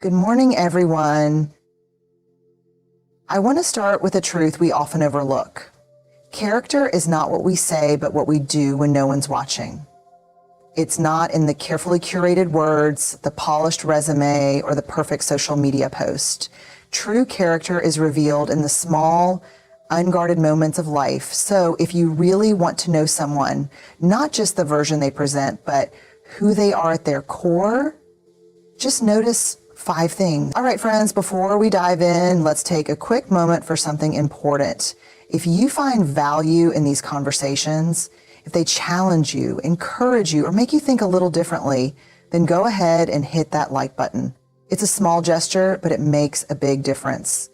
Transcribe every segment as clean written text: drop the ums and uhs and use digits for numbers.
Good morning, everyone. I want to start with a truth we often overlook. Character is not what we say, but what we do when no one's watching. It's not in the carefully curated words, the polished resume, or the perfect social media post. True character is revealed in the small, unguarded moments of life. So if you really want to know someone, not just the version they present, but who they are at their core, just notice 5 things. All right, friends, before we dive in, let's take a quick moment for something important. If you find value in these conversations, if they challenge you, encourage you, or make you think a little differently, then go ahead and hit that like button. It's a small gesture, but it makes a big difference.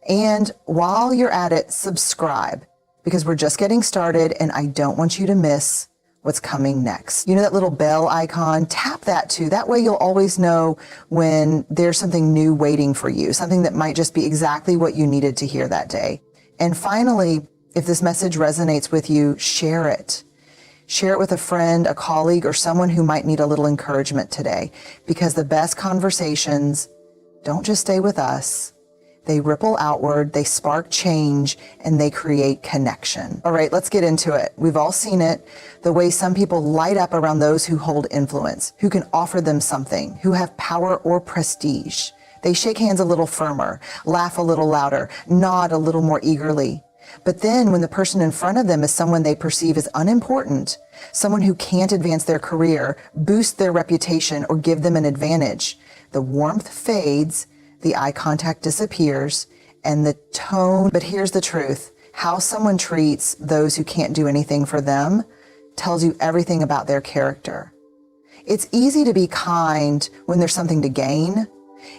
And while you're at it, subscribe, because we're just getting started and I don't want you to miss what's coming next. You know that little bell icon? Tap that too. That way you'll always know when there's something new waiting for you, something that might just be exactly what you needed to hear that day. And finally, if this message resonates with you, share it. Share it with a friend, a colleague, or someone who might need a little encouragement today, because the best conversations don't just stay with us. They ripple outward, they spark change, and they create connection. All right, let's get into it. We've all seen it, the way some people light up around those who hold influence, who can offer them something, who have power or prestige. They shake hands a little firmer, laugh a little louder, nod a little more eagerly. But then when the person in front of them is someone they perceive as unimportant, someone who can't advance their career, boost their reputation, or give them an advantage, the warmth fades, the eye contact disappears, and the tone. But here's the truth. How someone treats those who can't do anything for them tells you everything about their character. It's easy to be kind when there's something to gain.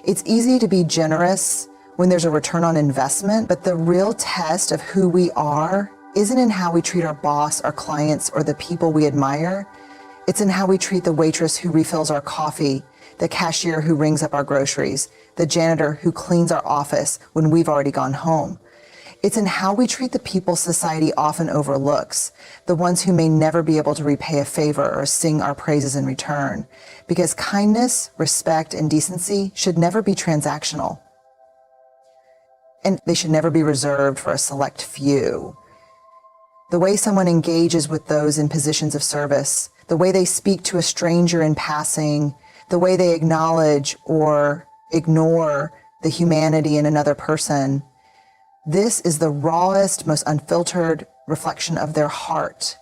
It's easy to be generous when there's a return on investment. But the real test of who we are isn't in how we treat our boss, our clients, or the people we admire. It's in how we treat the waitress who refills our coffee, the cashier who rings up our groceries, the janitor who cleans our office when we've already gone home. It's in how we treat the people society often overlooks, the ones who may never be able to repay a favor or sing our praises in return. Because kindness, respect, and decency should never be transactional. And they should never be reserved for a select few. The way someone engages with those in positions of service, the way they speak to a stranger in passing, the way they acknowledge or ignore the humanity in another person, this is the rawest, most unfiltered reflection of their heart.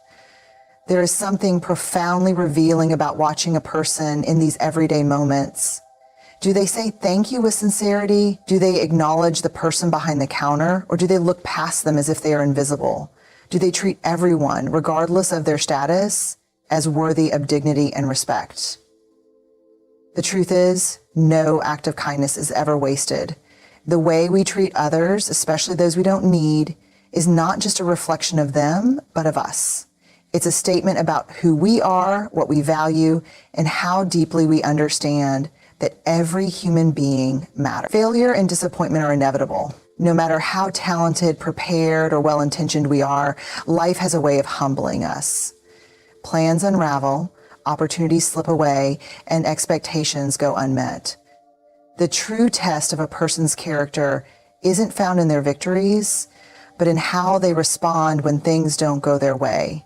There is something profoundly revealing about watching a person in these everyday moments. Do they say thank you with sincerity? Do they acknowledge the person behind the counter? Or do they look past them as if they are invisible? Do they treat everyone, regardless of their status, as worthy of dignity and respect? The truth is, no act of kindness is ever wasted. The way we treat others, especially those we don't need, is not just a reflection of them, but of us. It's a statement about who we are, what we value, and how deeply we understand that every human being matters. Failure and disappointment are inevitable. No matter how talented, prepared, or well-intentioned we are, life has a way of humbling us. Plans unravel, opportunities slip away, and expectations go unmet. The true test of a person's character isn't found in their victories, but in how they respond when things don't go their way.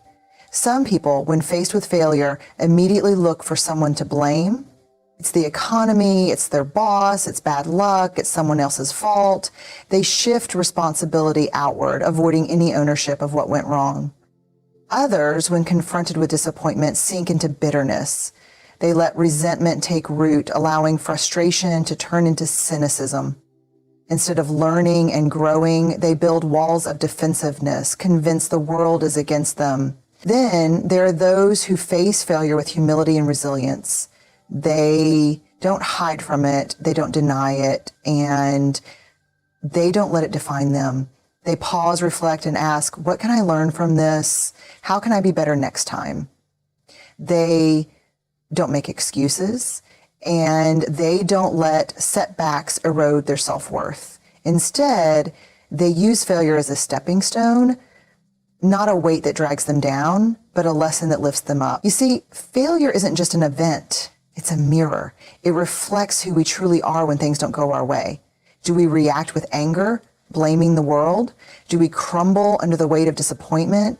Some people, when faced with failure, immediately look for someone to blame. It's the economy, it's their boss, it's bad luck, it's someone else's fault. They shift responsibility outward, avoiding any ownership of what went wrong. Others, when confronted with disappointment, sink into bitterness. They let resentment take root, allowing frustration to turn into cynicism. Instead of learning and growing, they build walls of defensiveness, convinced the world is against them. Then there are those who face failure with humility and resilience. They don't hide from it, they don't deny it, and they don't let it define them. They pause, reflect, and ask, what can I learn from this? How can I be better next time? They don't make excuses, and they don't let setbacks erode their self-worth. Instead, they use failure as a stepping stone, not a weight that drags them down, but a lesson that lifts them up. You see, failure isn't just an event. It's a mirror. It reflects who we truly are when things don't go our way. Do we react with anger, blaming the world? Do we crumble under the weight of disappointment?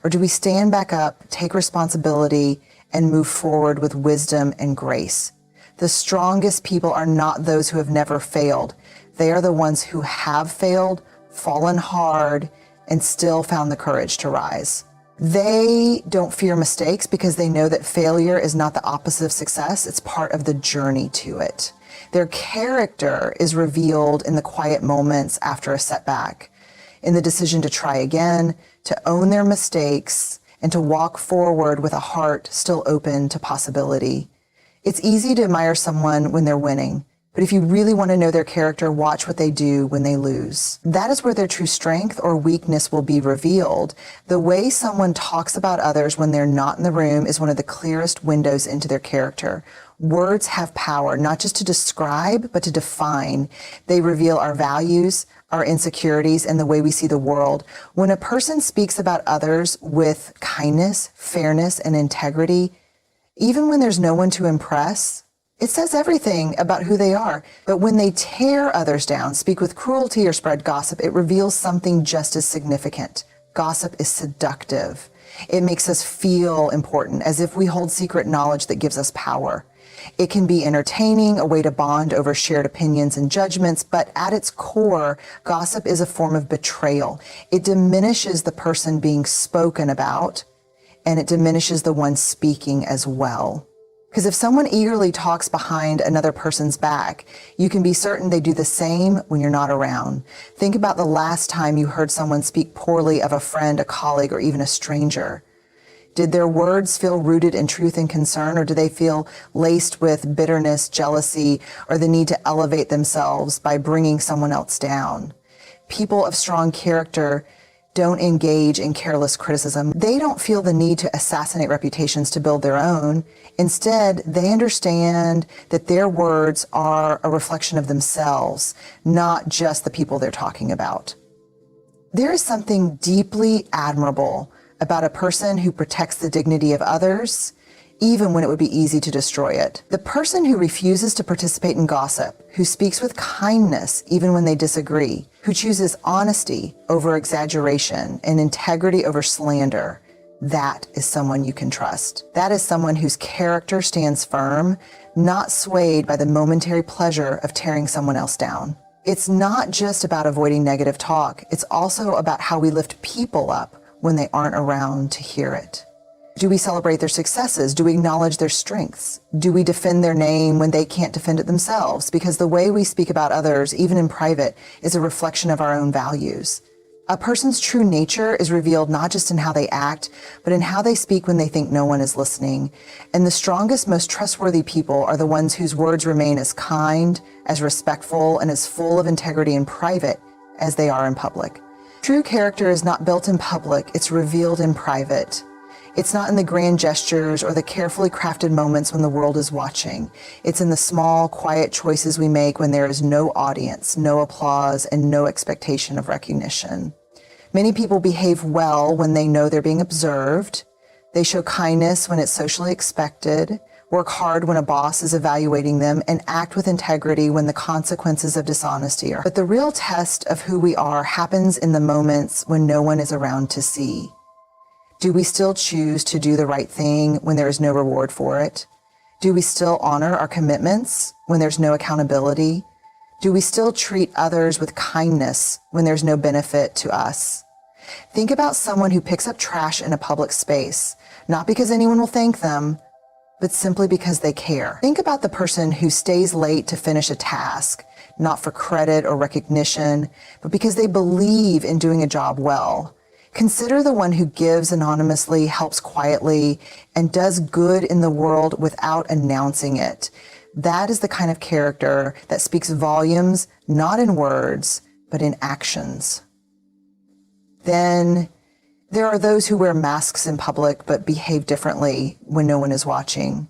Or do we stand back up, take responsibility, and move forward with wisdom and grace? The strongest people are not those who have never failed. They are the ones who have failed, fallen hard, and still found the courage to rise. They don't fear mistakes because they know that failure is not the opposite of success. It's part of the journey to it. Their character is revealed in the quiet moments after a setback, in the decision to try again, to own their mistakes, and to walk forward with a heart still open to possibility. It's easy to admire someone when they're winning, but if you really want to know their character, watch what they do when they lose. That is where their true strength or weakness will be revealed. The way someone talks about others when they're not in the room is one of the clearest windows into their character. Words have power, not just to describe, but to define. They reveal our values, our insecurities, and the way we see the world. When a person speaks about others with kindness, fairness, and integrity, even when there's no one to impress, it says everything about who they are. But when they tear others down, speak with cruelty, or spread gossip, it reveals something just as significant. Gossip is seductive. It makes us feel important, as if we hold secret knowledge that gives us power. It can be entertaining, a way to bond over shared opinions and judgments, but at its core, gossip is a form of betrayal. It diminishes the person being spoken about, and it diminishes the one speaking as well. Because if someone eagerly talks behind another person's back, you can be certain they do the same when you're not around. Think about the last time you heard someone speak poorly of a friend, a colleague, or even a stranger. Did their words feel rooted in truth and concern, or do they feel laced with bitterness, jealousy, or the need to elevate themselves by bringing someone else down? People of strong character don't engage in careless criticism. They don't feel the need to assassinate reputations to build their own. Instead, they understand that their words are a reflection of themselves, not just the people they're talking about. There is something deeply admirable about a person who protects the dignity of others, even when it would be easy to destroy it. The person who refuses to participate in gossip, who speaks with kindness even when they disagree, who chooses honesty over exaggeration and integrity over slander, that is someone you can trust. That is someone whose character stands firm, not swayed by the momentary pleasure of tearing someone else down. It's not just about avoiding negative talk. It's also about how we lift people up when they aren't around to hear it. Do we celebrate their successes? Do we acknowledge their strengths? Do we defend their name when they can't defend it themselves? Because the way we speak about others, even in private, is a reflection of our own values. A person's true nature is revealed not just in how they act, but in how they speak when they think no one is listening. And the strongest, most trustworthy people are the ones whose words remain as kind, as respectful, and as full of integrity in private as they are in public. True character is not built in public, it's revealed in private. It's not in the grand gestures or the carefully crafted moments when the world is watching. It's in the small, quiet choices we make when there is no audience, no applause, and no expectation of recognition. Many people behave well when they know they're being observed. They show kindness when it's socially expected, work hard when a boss is evaluating them, and act with integrity when the consequences of dishonesty are. But the real test of who we are happens in the moments when no one is around to see. Do we still choose to do the right thing when there is no reward for it? Do we still honor our commitments when there's no accountability? Do we still treat others with kindness when there's no benefit to us? Think about someone who picks up trash in a public space, not because anyone will thank them, but simply because they care. Think about the person who stays late to finish a task, not for credit or recognition, but because they believe in doing a job well. Consider the one who gives anonymously, helps quietly, and does good in the world without announcing it. That is the kind of character that speaks volumes, not in words, but in actions. Then there are those who wear masks in public but behave differently when no one is watching.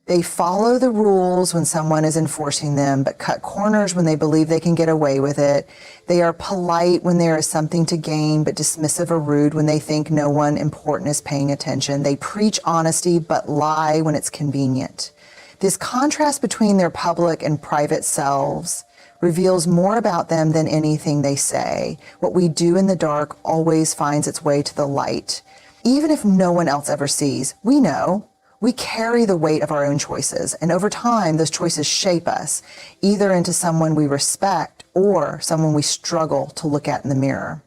They follow the rules when someone is enforcing them, but cut corners when they believe they can get away with it. They are polite when there is something to gain, but dismissive or rude when they think no one important is paying attention. They preach honesty, but lie when it's convenient. This contrast between their public and private selves reveals more about them than anything they say. What we do in the dark always finds its way to the light. Even if no one else ever sees, we know. We carry the weight of our own choices, and over time, those choices shape us, either into someone we respect or someone we struggle to look at in the mirror.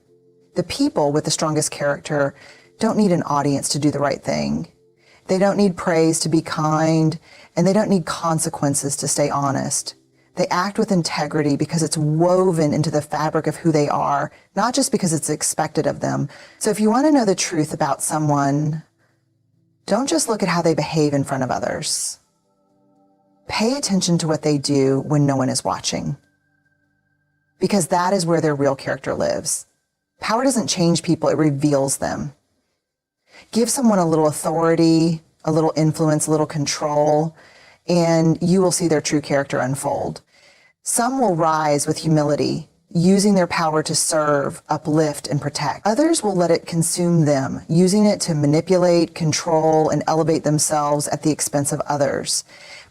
The people with the strongest character don't need an audience to do the right thing. They don't need praise to be kind, and they don't need consequences to stay honest. They act with integrity because it's woven into the fabric of who they are, not just because it's expected of them. So if you want to know the truth about someone, don't just look at how they behave in front of others. Pay attention to what they do when no one is watching, because that is where their real character lives. Power doesn't change people, it reveals them. Give someone a little authority, a little influence, a little control, and you will see their true character unfold. Some will rise with humility, using their power to serve, uplift, and protect. Others will let it consume them, using it to manipulate, control, and elevate themselves at the expense of others.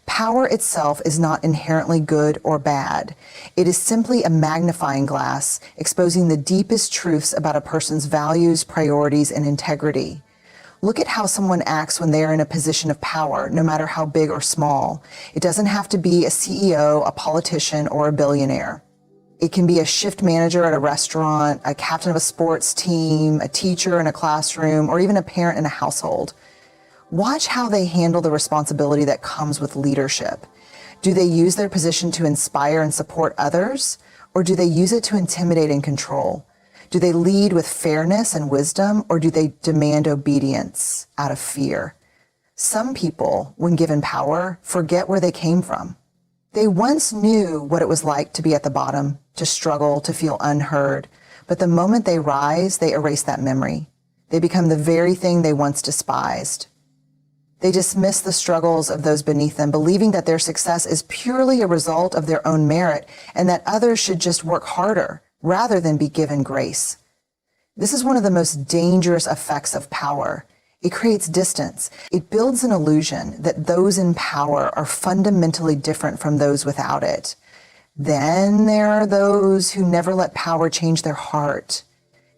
Power itself is not inherently good or bad. It is simply a magnifying glass, exposing the deepest truths about a person's values, priorities, and integrity. Look at how someone acts when they are in a position of power, no matter how big or small. It doesn't have to be a CEO, a politician, or a billionaire. It can be a shift manager at a restaurant, a captain of a sports team, a teacher in a classroom, or even a parent in a household. Watch how they handle the responsibility that comes with leadership. Do they use their position to inspire and support others, or do they use it to intimidate and control? Do they lead with fairness and wisdom, or do they demand obedience out of fear? Some people, when given power, forget where they came from. They once knew what it was like to be at the bottom, to struggle, to feel unheard. But the moment they rise, they erase that memory. They become the very thing they once despised. They dismiss the struggles of those beneath them, believing that their success is purely a result of their own merit and that others should just work harder rather than be given grace. This is one of the most dangerous effects of power. It creates distance. It builds an illusion that those in power are fundamentally different from those without it. Then there are those who never let power change their heart.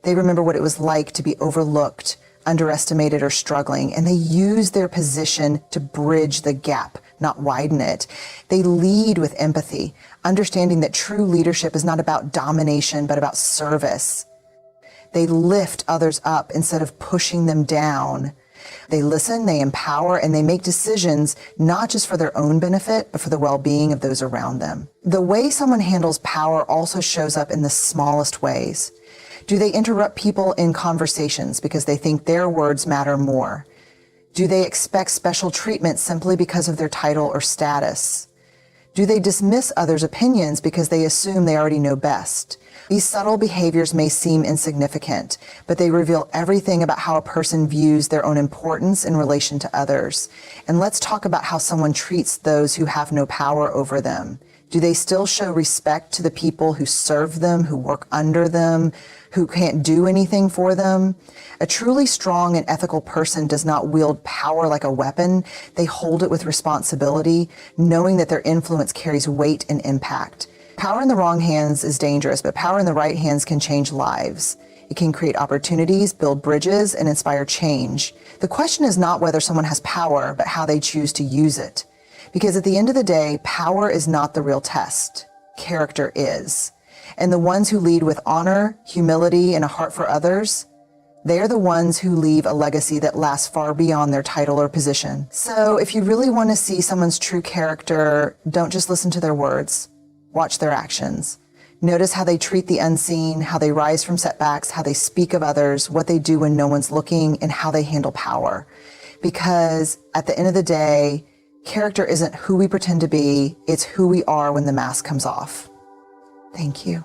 They remember what it was like to be overlooked, underestimated, or struggling, and they use their position to bridge the gap, not widen it. They lead with empathy, understanding that true leadership is not about domination, but about service. They lift others up instead of pushing them down. They listen, they empower, and they make decisions not just for their own benefit, but for the well-being of those around them. The way someone handles power also shows up in the smallest ways. Do they interrupt people in conversations because they think their words matter more? Do they expect special treatment simply because of their title or status? Do they dismiss others' opinions because they assume they already know best? These subtle behaviors may seem insignificant, but they reveal everything about how a person views their own importance in relation to others. And let's talk about how someone treats those who have no power over them. Do they still show respect to the people who serve them, who work under them, who can't do anything for them? A truly strong and ethical person does not wield power like a weapon. They hold it with responsibility, knowing that their influence carries weight and impact. Power in the wrong hands is dangerous, but power in the right hands can change lives. It can create opportunities, build bridges, and inspire change. The question is not whether someone has power, but how they choose to use it. Because at the end of the day, power is not the real test. Character is. And the ones who lead with honor, humility, and a heart for others, they are the ones who leave a legacy that lasts far beyond their title or position. So if you really want to see someone's true character, don't just listen to their words. Watch their actions. Notice how they treat the unseen, how they rise from setbacks, how they speak of others, what they do when no one's looking, and how they handle power. Because at the end of the day, character isn't who we pretend to be, it's who we are when the mask comes off. Thank you.